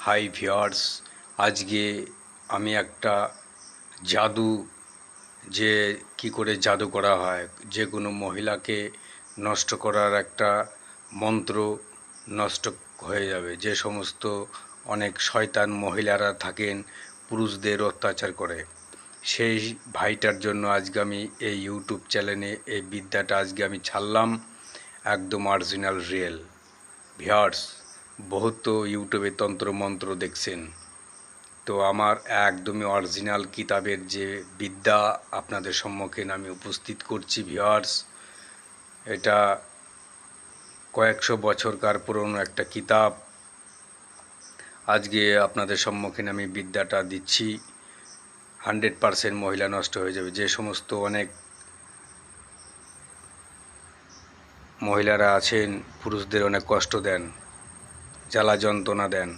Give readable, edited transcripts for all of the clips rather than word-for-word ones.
Hi viewers, আজকে আমি একটা জাদু, যে কি করে জাদু করা হয়, যে কোনো মহিলাকে নষ্ট করার একটা মন্ত্র নষ্ট হয়ে যাবে। যে সমস্ত অনেক শয়তান মহিলারা থাকেন, পুরুষদের অত্যাচার করে, সেই ভাইটার জন্য আজকে আমি এই ইউটিউব চ্যানেলে এই বিদ্যাটা আজকে আমি ছাড়লাম, একদম অরিজিনাল রিয়েল। ভিউয়ার্স, বহুত তো ইউটিউবে তন্ত্রমন্ত্র দেখছেন, তো আমার একদমই অরিজিনাল কিতাবের যে বিদ্যা আপনাদের সম্মুখীন আমি উপস্থিত করছি। ভিউয়ার্স, এটা কয়েকশো বছরকার পুরনো একটা কিতাব। আজকে আপনাদের সম্মুখীন আমি বিদ্যাটা দিচ্ছি। 100% মহিলা নষ্ট হয়ে যাবে। যে সমস্ত অনেক মহিলারা আছেন, পুরুষদের অনেক কষ্ট দেন, জ্বালা যন্ত্রণা দেন,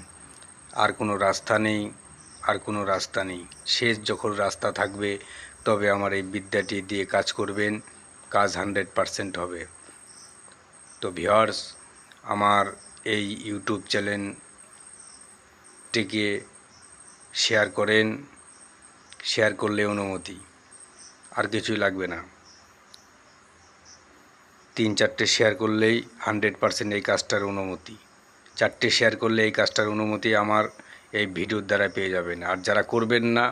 আর কোনো রাস্তা নেই, আর কোনো রাস্তা নেই। শেষ যখন রাস্তা থাকবে তবে আমার এই বিদ্যাটি দিয়ে কাজ করবেন, কাজ 100% হবে। তো ভিউয়ার্স, আমার এই ইউটিউব চ্যানেলটিকে শেয়ার করেন। শেয়ার করলে অনুমতি, আর কিছুই লাগবে না। 3-4টে শেয়ার করলেই 100% এই কাজটার অনুমতি। 4টে শেয়ার করলে এই কাজটার অনুমতি আমার এই ভিডিওর দ্বারা পেয়ে যাবেন। আর যারা করবেন না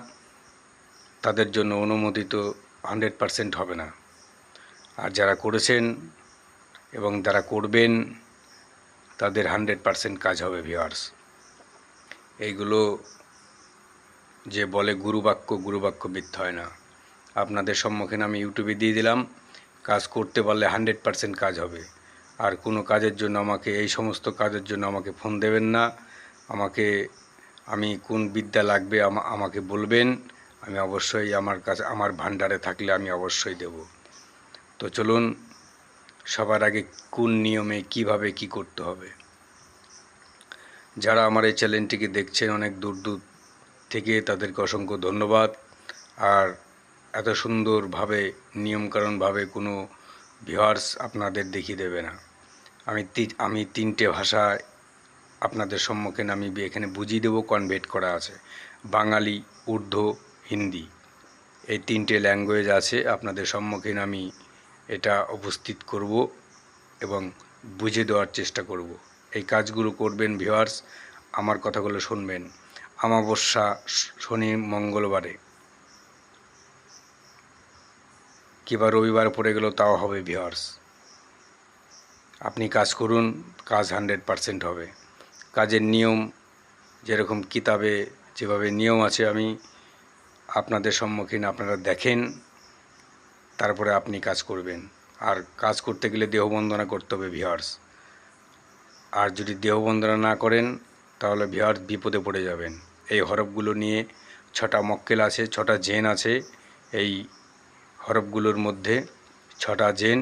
তাদের জন্য অনুমতি তো 100% হবে না। আর যারা করেছেন এবং যারা করবেন তাদের 100% কাজ হবে। ভিউয়ার্স, এইগুলো যে বলে গুরুবাক্য, গুরুবাক্য মিথ্যা হয় না। আপনাদের সম্মুখীন আমি ইউটিউবে দিয়ে দিলাম, কাজ করতে পারলে 100% কাজ হবে। আর কোনো কাজের জন্য আমাকে, এই সমস্ত কাজের জন্য আমাকে ফোন দেবেন না। আমি কোন বিদ্যা লাগবে আমাকে বলবেন, আমি অবশ্যই, আমার কাছে, আমার ভান্ডারে থাকলে আমি অবশ্যই দেব। তো চলুন, সবার আগে কোন নিয়মে কিভাবে কি করতে হবে। যারা আমার এই চ্যানেলটিকে দেখছেন অনেক দূর দূর থেকে, তাদেরকে অসংখ্য ধন্যবাদ। আর এত সুন্দরভাবে নিয়মকানুনভাবে কোনো ভিউয়ার্স আপনাদের দেখিয়ে দেবে না। আমি 3টে ভাষায় আপনাদের সম্মুখীন আমি এখানে বুঝিয়ে দেবো, কনভার্ট করা আছে। বাঙালি, উর্দু, হিন্দি, এই 3টে ল্যাঙ্গুয়েজ আছে। আপনাদের সম্মুখীন আমি এটা উপস্থিত করব এবং বুঝে দেওয়ার চেষ্টা করব। এই কাজগুলো করবেন ভিউয়ার্স, আমার কথাগুলো শুনবেন। অমাবস্যা, শনি, মঙ্গলবারে কিংবা রবিবার পড়ে গেলেও তাও হবে। ভিউয়ার্স, আপনি কাজ করুন, কাজ 100% হবে। কাজের নিয়ম যেরকম কিতাবে যেভাবে নিয়ম আছে, আমি আপনাদের সম্মুখীন আপনারা দেখেন, তারপরে আপনি কাজ করবেন। আর কাজ করতে গেলে দেহবন্দনা করতে হবে ভিউয়ার্স। আর যদি দেহবন্দনা না করেন তাহলে ভিউয়ার্স বিপদে পড়ে যাবেন। এই হরফগুলো নিয়ে 6টা মক্কেল আছে, 6টা জেন আছে। এই হরফগুলোর মধ্যে 6টা জেন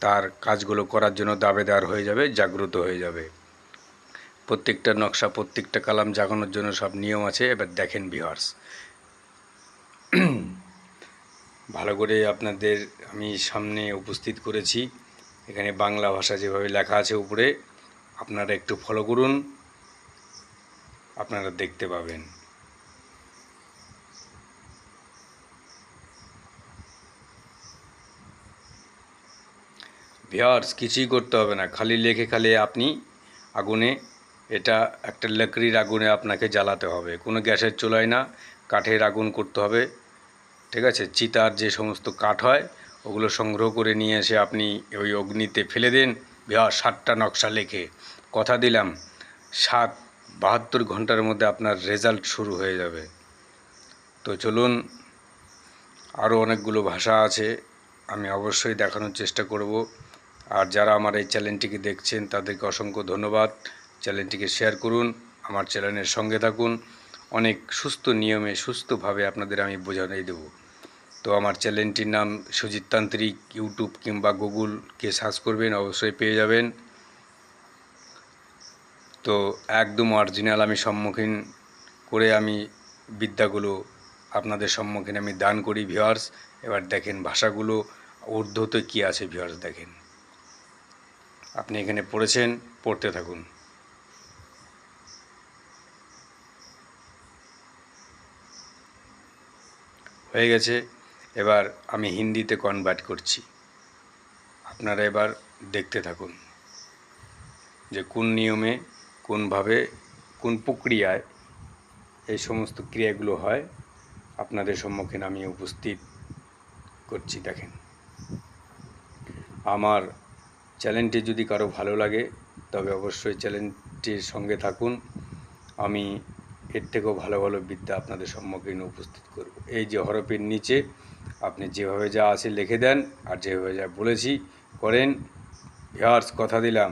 তার কাজগুলো করার জন্য দাবেদার হয়ে যাবে, জাগ্রত হয়ে যাবে। প্রত্যেকটা নকশা, প্রত্যেকটা কালাম জাগানোর জন্য সব নিয়ম আছে। এবার দেখেন ভিউয়ার্স, ভালো করে আপনাদের আমি সামনে উপস্থিত করেছি। এখানে বাংলা ভাষা যেভাবে লেখা আছে উপরে, আপনারা একটু ফলো করুন, আপনারা দেখতে পাবেন। ভিউয়ার্স, কিছুই করতে হবে না, খালি লেখে খালি আপনি আগুনে, এটা একটা লকড়ির আগুনে আপনাকে জ্বালাতে হবে। কোনো গ্যাসের চুলায় না, কাঠের আগুন করতে হবে। ঠিক আছে, চিতার যে সমস্ত কাঠ হয় ওগুলো সংগ্রহ করে নিয়ে এসে আপনি ওই অগ্নিতে ফেলে দিন। ভিউয়ার্স, 7টা নকশা লেখে, কথা দিলাম 72 ঘন্টার মধ্যে আপনার রেজাল্ট শুরু হয়ে যাবে। তো চলুন, আরও অনেকগুলো ভাষা আছে, আমি অবশ্যই দেখানোর চেষ্টা করব। আর যারা আমার এই চ্যানেলটিকে দেখছেন তাদেরকে অসংখ্য ধন্যবাদ। চ্যানেলটিকে শেয়ার করুন, আমার চ্যানেলের সঙ্গে থাকুন। অনেক সুস্থ নিয়মে, সুস্থভাবে আপনাদের আমি বোঝাই দেব। তো আমার চ্যানেলটির নাম সুজিত তান্ত্রিক। ইউটিউব কিংবা গুগলকে সার্চ করবেন, অবশ্যই পেয়ে যাবেন। তো একদম অরিজিনাল আমি সম্মুখীন করে আমি বিদ্যাগুলো আপনাদের সম্মুখীন আমি দান করি। ভিউয়ার্স, এবার দেখেন ভাষাগুলো উর্দুতে কী আছে। ভিউয়ার্স দেখেন, আপনি এখানে পড়েছেন, পড়তে থাকুন। হয়ে গেছে। এবার আমি হিন্দিতে কনভার্ট করছি, আপনারা এবার দেখতে থাকুন যে কোন নিয়মে, কোনভাবে, কোন প্রক্রিয়ায় এই সমস্ত ক্রিয়াগুলো হয় আপনাদের সম্মুখীন আমি উপস্থিত করছি। দেখেন, আমার চ্যানেলটি যদি কারো ভালো লাগে তবে অবশ্যই চ্যানেলটির সঙ্গে থাকুন। আমি এর থেকেও ভালো ভালো বিদ্যা আপনাদের সম্মুখীন উপস্থিত করব। এই যে হরফের নিচে আপনি যেভাবে যা আছে লিখে দেন, আর যেভাবে যা বলেছি করেন। ভিউয়ার্স, কথা দিলাম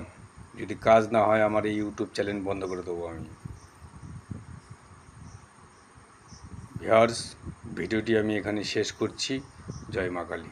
যদি কাজ না হয় আমার এই ইউটিউব চ্যানেল বন্ধ করে দেবো আমি। ভিউয়ার্স, ভিডিওটি আমি এখানে শেষ করছি। জয় মা কালী।